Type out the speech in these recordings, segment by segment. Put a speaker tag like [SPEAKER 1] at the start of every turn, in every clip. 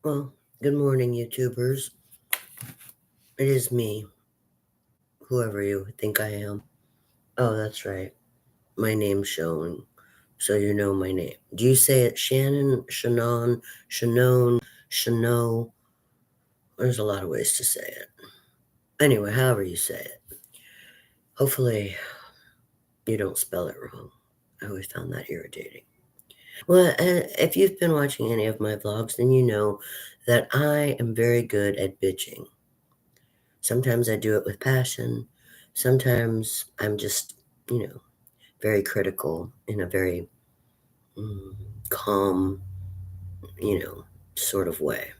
[SPEAKER 1] Well, good morning, YouTubers. It is me, whoever you think I am. Oh, that's right. My name's showing, so you know my name. Do you say it Shannon, Shannon, Shannon, Shano? There's a lot of ways to say it. Anyway, however you say it. Hopefully, you don't spell it wrong. I always found that irritating. Well, if you've been watching any of my vlogs, then you know that I am very good at bitching. Sometimes I do it with passion. Sometimes I'm just, very critical in a very calm, sort of way.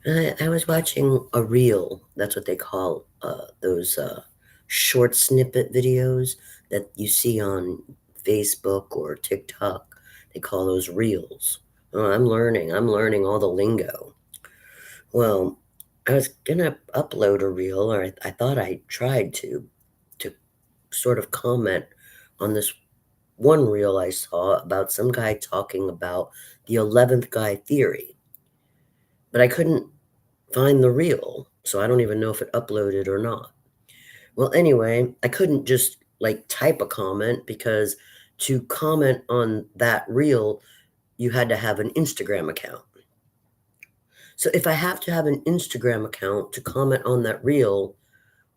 [SPEAKER 1] And I was watching a reel. That's what they call those short snippet videos that you see on Facebook or TikTok. They call those reels. Oh, I'm learning. I'm learning all the lingo. Well, I was gonna upload a reel, or I thought I tried to sort of comment on this one reel I saw about some guy talking about the 11th guy theory, but I couldn't find the reel, so I don't even know if it uploaded or not. Well, anyway, I couldn't just like type a comment because to comment on that reel, you had to have an Instagram account. So if I have to have an Instagram account to comment on that reel,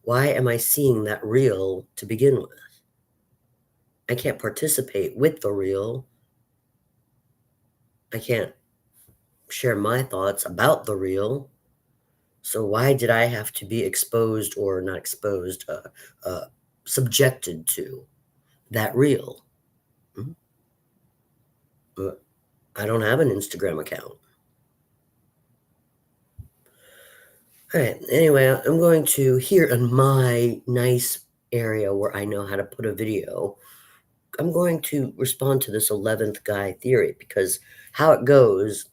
[SPEAKER 1] why am I seeing that reel to begin with? I can't participate with the reel. I can't share my thoughts about the reel. So why did I have to be exposed or not exposed, subjected to that reel? I don't have an Instagram account. All right. Anyway, I'm going to here in my nice area where I know how to put a video. I'm going to respond to this 11th guy theory because how it goes,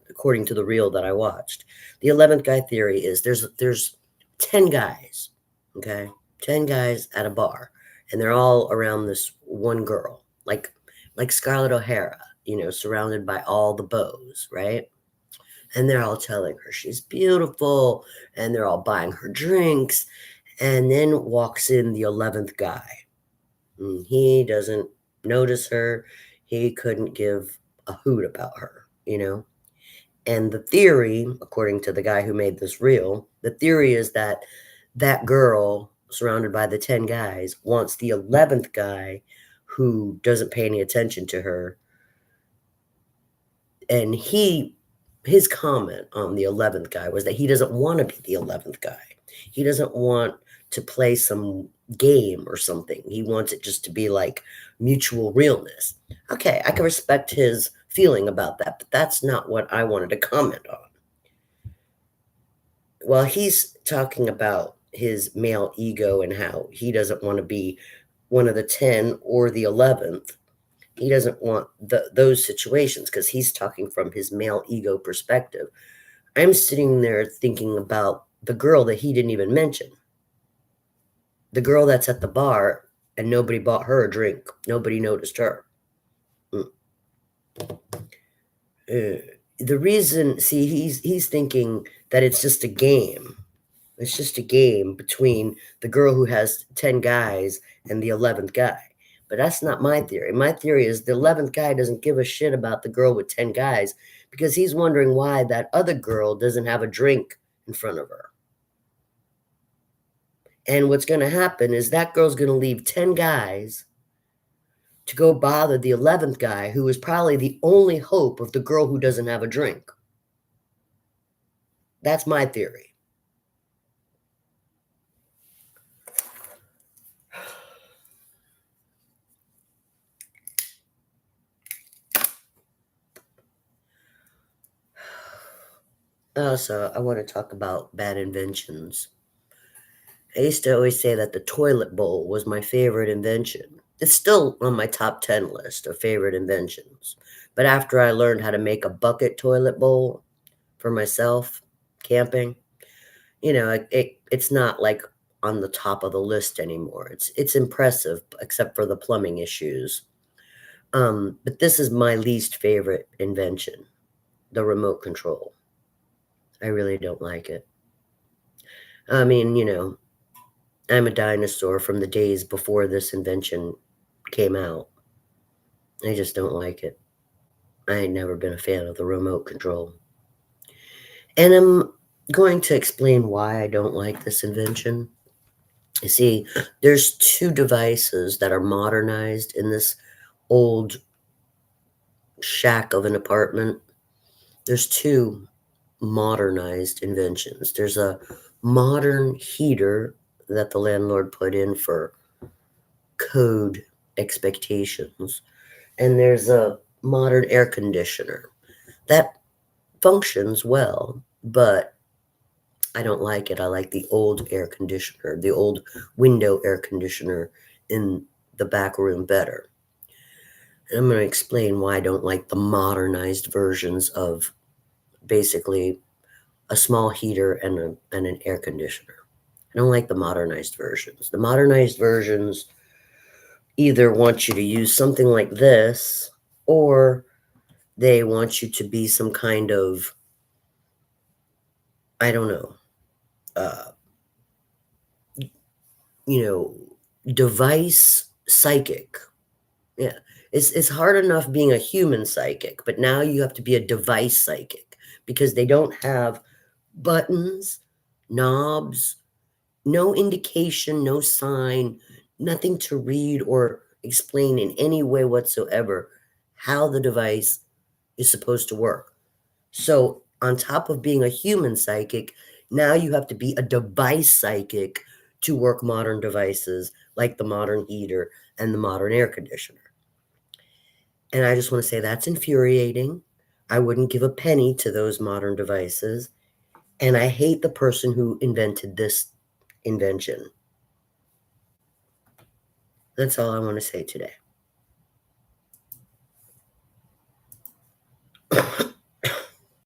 [SPEAKER 1] according to the reel that I watched, the 11th guy theory is there's 10 guys, okay? 10 guys at a bar, and they're all around this one girl, like Scarlett O'Hara, surrounded by all the beaux, right? And they're all telling her she's beautiful, and they're all buying her drinks, and then walks in the 11th guy. He doesn't notice her. He couldn't give a hoot about her, And the theory, according to the guy who made this reel, the theory is that that girl, surrounded by the 10 guys, wants the 11th guy who doesn't pay any attention to her. And his comment on the 11th guy was that he doesn't want to be the 11th guy. He doesn't want to play some game or something. He wants it just to be like mutual realness. Okay, I can respect his feeling about that, but that's not what I wanted to comment on. Well, he's talking about his male ego and how he doesn't want to be one of the 10 or the 11th. He doesn't want those situations because he's talking from his male ego perspective. I'm sitting there thinking about the girl that he didn't even mention. The girl that's at the bar and nobody bought her a drink. Nobody noticed her. The reason, see, he's thinking that it's just a game. It's just a game between the girl who has 10 guys and the 11th guy. But that's not my theory. My theory is the 11th guy doesn't give a shit about the girl with 10 guys because he's wondering why that other girl doesn't have a drink in front of her. And what's going to happen is that girl's going to leave 10 guys to go bother the 11th guy, who is probably the only hope of the girl who doesn't have a drink. That's my theory. Also, I want to talk about bad inventions. I used to always say that the toilet bowl was my favorite invention. It's still on my top 10 list of favorite inventions. But after I learned how to make a bucket toilet bowl for myself, camping, it's not like on the top of the list anymore. It's impressive, except for the plumbing issues. But this is my least favorite invention. the remote control. I really don't like it. I mean, I'm a dinosaur from the days before this invention came out. I just don't like it. I ain't never been a fan of the remote control. And I'm going to explain why I don't like this invention. You see, there's two devices that are modernized in this old shack of an apartment. There's two modernized inventions. There's a modern heater that the landlord put in for code expectations, and there's a modern air conditioner that functions well, but I don't like it. I like the old air conditioner, the old window air conditioner in the back room better. And I'm going to explain why I don't like the modernized versions of basically a small heater and an air conditioner. I don't like the modernized versions. The modernized versions either want you to use something like this, or they want you to be some kind of, I don't know, uh, you know, device psychic. Yeah. It's hard enough being a human psychic, but now you have to be a device psychic because they don't have buttons, knobs, no indication, no sign, nothing to read or explain in any way whatsoever how the device is supposed to work. So, on top of being a human psychic, now you have to be a device psychic to work modern devices like the modern heater and the modern air conditioner. And I just want to say that's infuriating. I wouldn't give a penny to those modern devices. And I hate the person who invented this invention. That's all I want to say today.